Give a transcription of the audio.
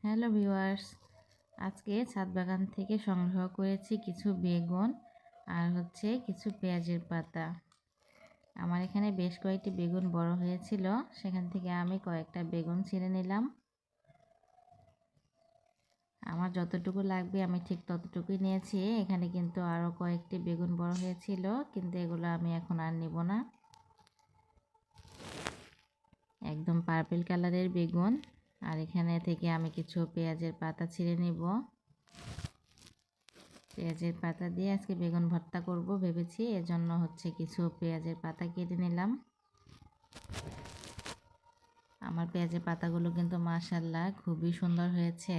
Hello viewers, আজকে ছাদ বাগান থেকে সংগ্রহ করেছি কিছু বেগুন আর কিছু পেঁয়াজের পাতা। আমার এখানে বেশ কয়েকটি বেগুন বড় হয়েছিল, সেখান থেকে আমি কয়েকটা বেগুন ছিঁড়ে নিলাম। আমার যতটুকু লাগবে আমি ঠিক ততটুকুই নিয়েছি। এখানে কিন্তু আরও কয়েকটি বেগুন বড় হয়েছিল, কিন্তু এগুলো আমি এখন আর নিব না। একদম পার্পল কালারের বেগুন। আর এখানে থেকে আমি কিছু পেঁয়াজের পাতা ছিঁড়ে নিব। পেঁয়াজের পাতা দিয়ে আজকে বেগুন ভর্তা করব ভেবেছি, এজন্য কিছু পেঁয়াজের পাতা কেটে নিলাম। আমার পেঁয়াজের পাতাগুলো কিন্তু মাশাআল্লাহ খুবই সুন্দর হয়েছে।